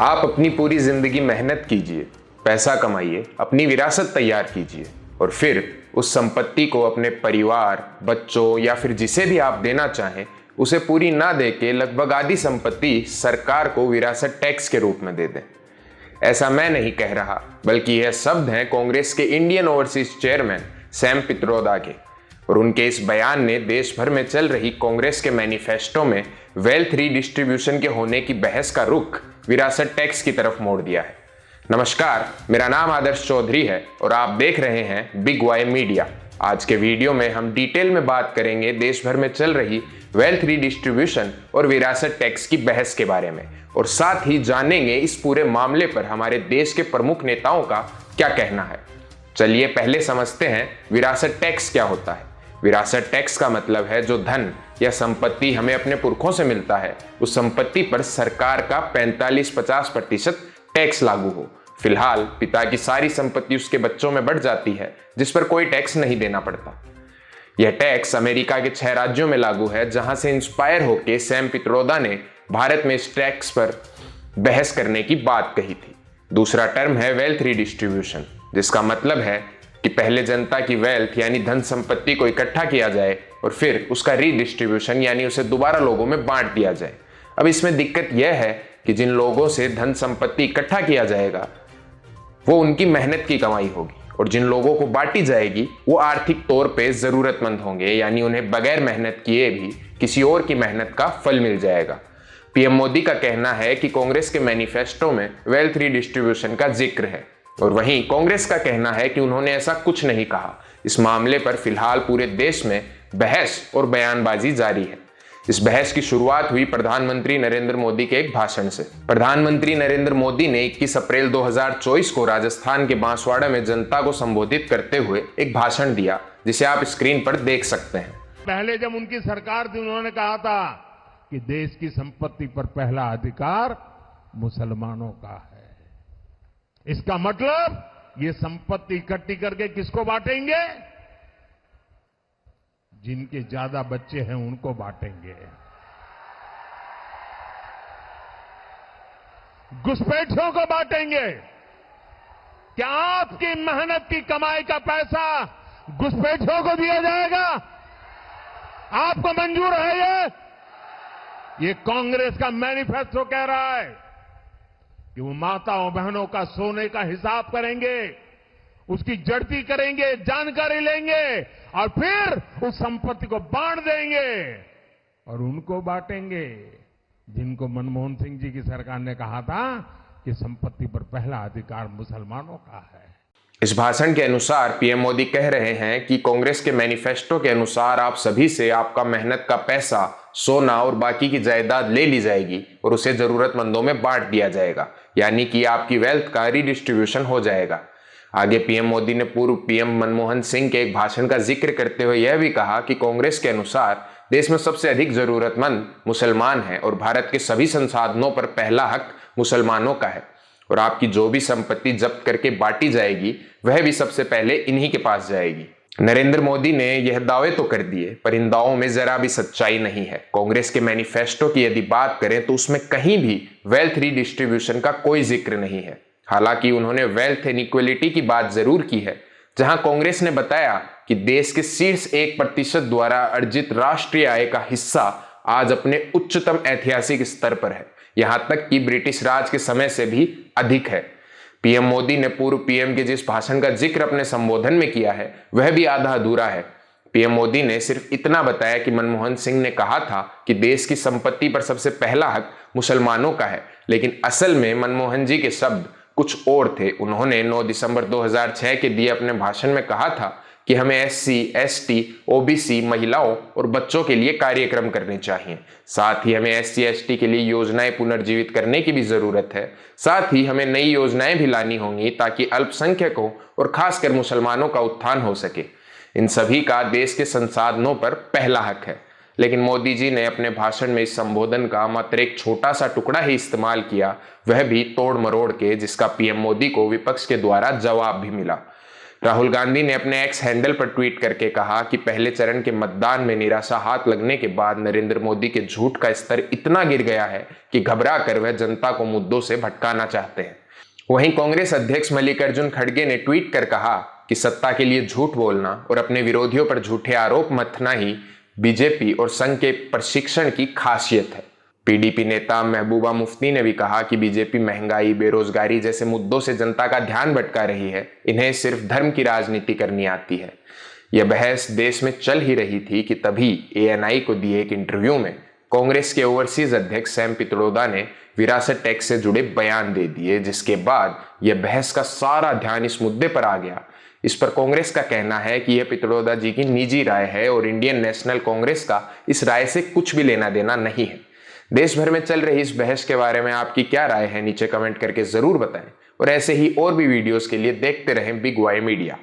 आप अपनी पूरी जिंदगी मेहनत कीजिए, पैसा कमाइए, अपनी विरासत तैयार कीजिए और फिर उस संपत्ति को अपने परिवार, बच्चों या फिर जिसे भी आप देना चाहें उसे पूरी ना देके लगभग आधी संपत्ति सरकार को विरासत टैक्स के रूप में दे दें। ऐसा मैं नहीं कह रहा, बल्कि यह शब्द हैं कांग्रेस के Indian overseas chairman Sam Pitroda के, और उनके इस बयान ने देश भर में चल रही कांग्रेस के मैनिफेस्टो में वेल्थ रीडिस्ट्रीब्यूशन के होने की बहस का रुख विरासत टैक्स की तरफ मोड़ दिया है। नमस्कार, मेरा नाम आदर्श चौधरी है और आप देख रहे हैं बिग वाई मीडिया। आज के वीडियो में हम डिटेल में बात करेंगे देश भर में चल रही वेल्थ रीडिस्ट्रीब्यूशन और विरासत टैक्स की बहस के बारे में, और साथ ही जानेंगे इस पूरे मामले पर हमारे देश के प्रमुख नेताओं का क्या कहना है। चलिए पहले समझते हैं विरासत टैक्स क्या होता है। विरासत टैक्स का मतलब है जो धन या संपत्ति हमें अपने पुरखों से मिलता है, उस संपत्ति पर सरकार का 45-50% टैक्स लागू हो। फिलहाल पिता की सारी संपत्ति उसके बच्चों में बढ़ जाती है, जिस पर कोई टैक्स नहीं देना पड़ता। यह टैक्स अमेरिका के 6 राज्यों में लागू है, जहां से इंस्पायर होकर सैम पित्रोदा ने भारत में इस टैक्स पर बहस करने की बात कही थी। दूसरा टर्म है वेल्थ रीडिस्ट्रीब्यूशन, जिसका मतलब है कि पहले जनता की वेल्थ यानी धन संपत्ति को इकट्ठा किया जाए और फिर उसका रीडिस्ट्रीब्यूशन यानी उसे दोबारा लोगों में बांट दिया जाए। अब इसमें दिक्कत यह है कि जिन लोगों से धन संपत्ति इकट्ठा किया जाएगा वो उनकी मेहनत की कमाई होगी, और जिन लोगों को बांटी जाएगी वो आर्थिक तौर पे जरूरतमंद होंगे, यानी उन्हें बगैर मेहनत किए भी किसी और की मेहनत का फल मिल जाएगा। पीएम मोदी का कहना है कि कांग्रेस के मैनिफेस्टो में वेल्थ रीडिस्ट्रीब्यूशन का जिक्र है, और वहीं कांग्रेस का कहना है कि उन्होंने ऐसा कुछ नहीं कहा। इस मामले पर फिलहाल पूरे देश में बहस और बयानबाजी जारी है। इस बहस की शुरुआत हुई प्रधानमंत्री नरेंद्र मोदी के एक भाषण से। प्रधानमंत्री नरेंद्र मोदी ने 21 अप्रैल 2024 को राजस्थान के बांसवाड़ा में जनता को संबोधित करते हुए एक भाषण दिया, जिसे आप स्क्रीन पर देख सकते हैं। पहले जब उनकी सरकार थी, उन्होंने कहा था कि देश की संपत्ति पर पहला अधिकार मुसलमानों का है। इसका मतलब ये संपत्ति इकट्ठी करके किसको बांटेंगे? जिनके ज्यादा बच्चे हैं उनको बांटेंगे। घुसपैठियों को बांटेंगे। क्या आपकी मेहनत की कमाई का पैसा घुसपैठियों को दिया जाएगा? आपको मंजूर है? ये कांग्रेस का मैनिफेस्टो कह रहा है कि वो माताओं बहनों का सोने का हिसाब करेंगे, उसकी जड़ती करेंगे, जानकारी लेंगे और फिर उस संपत्ति को बांट देंगे, और उनको बांटेंगे जिनको मनमोहन सिंह जी की सरकार ने कहा था कि संपत्ति पर पहला अधिकार मुसलमानों का है। इस भाषण के अनुसार पीएम मोदी कह रहे हैं कि कांग्रेस के मैनिफेस्टो के अनुसार आप सभी से आपका मेहनत का पैसा, सोना और बाकी की जायदाद ले ली जाएगी और उसे जरूरतमंदों में बांट दिया जाएगा, यानी कि आपकी वेल्थ का रीडिस्ट्रीब्यूशन हो जाएगा। आगे पीएम मोदी ने पूर्व पीएम मनमोहन सिंह के एक भाषण का जिक्र करते हुए यह भी कहा कि कांग्रेस के अनुसार देश में सबसे अधिक जरूरतमंद मुसलमान हैं और भारत के सभी संसाधनों पर पहला हक मुसलमानों का है, और आपकी जो भी संपत्ति जब्त करके बांटी जाएगी वह भी सबसे पहले इन्हीं के पास जाएगी। नरेंद्र मोदी ने यह दावे तो कर दिए, पर इन दावों में जरा भी सच्चाई नहीं है। कांग्रेस के मैनिफेस्टो की यदि बात करें तो उसमें कहीं भी वेल्थ रीडिस्ट्रीब्यूशन का कोई जिक्र नहीं है। हालांकि उन्होंने वेल्थ इनइक्वलिटी की बात जरूर की है, जहां कांग्रेस ने बताया कि देश के शीर्ष 1% द्वारा अर्जित राष्ट्रीय आय का हिस्सा आज अपने उच्चतम ऐतिहासिक स्तर पर है, यहां तक कि ब्रिटिश राज के समय से भी अधिक है। पीएम मोदी ने पूर्व पीएम के जिस भाषण का जिक्र अपने संबोधन में किया है वह भी आधा अधूरा है। पीएम मोदी ने सिर्फ इतना बताया कि मनमोहन सिंह ने कहा था कि देश की संपत्ति पर सबसे पहला हक मुसलमानों का है, लेकिन असल में मनमोहन जी के शब्द कुछ और थे। उन्होंने 9 दिसंबर 2006 के दिए अपने भाषण में कहा था कि हमें SC, ST, OBC, महिलाओं और बच्चों के लिए कार्यक्रम करने चाहिए। साथ ही हमें SC, ST के लिए योजनाएं पुनर्जीवित करने की भी जरूरत है। साथ ही हमें नई योजनाएं भी लानी होंगी ताकि अल्पसंख्यकों और खासकर मुसलमानों का उत्थान हो सके। इन सभी का देश के संसाधनों पर पहला हक है। लेकिन मोदी जी ने अपने भाषण में इस संबोधन का मात्र एक छोटा सा टुकड़ा ही इस्तेमाल किया, वह भी तोड़ मरोड़ के, जिसका पीएम मोदी को विपक्ष के द्वारा जवाब भी मिला। राहुल गांधी ने अपने एक्स हैंडल पर ट्वीट करके कहा कि पहले चरण के मतदान में निराशा हाथ लगने के बाद नरेंद्र मोदी के झूठ का स्तर इतना गिर गया है कि घबरा कर वह जनता को मुद्दों से भटकाना चाहते हैं। वहीं कांग्रेस अध्यक्ष मल्लिकार्जुन खड़गे ने ट्वीट कर कहा कि सत्ता के लिए झूठ बोलना और अपने विरोधियों पर झूठे आरोप मथना ही बीजेपी और संघ के प्रशिक्षण की खासियत है। पीडीपी नेता महबूबा मुफ्ती ने भी कहा कि बीजेपी महंगाई, बेरोजगारी जैसे मुद्दों से जनता का ध्यान भटका रही है, इन्हें सिर्फ धर्म की राजनीति करनी आती है। यह बहस देश में चल ही रही थी कि तभी एएनआई को दिए एक इंटरव्यू में कांग्रेस के ओवरसीज अध्यक्ष सैम पित्रोदा ने विरासत टैक्स से जुड़े बयान दे दिए, जिसके बाद यह बहस का सारा ध्यान इस मुद्दे पर आ गया। इस पर कांग्रेस का कहना है कि यह पित्रोदा जी की निजी राय है और इंडियन नेशनल कांग्रेस का इस राय से कुछ भी लेना देना नहीं है। देश भर में चल रही इस बहस के बारे में आपकी क्या राय है, नीचे कमेंट करके जरूर बताएं और ऐसे ही और भी वीडियोस के लिए देखते रहें बिग वाई मीडिया।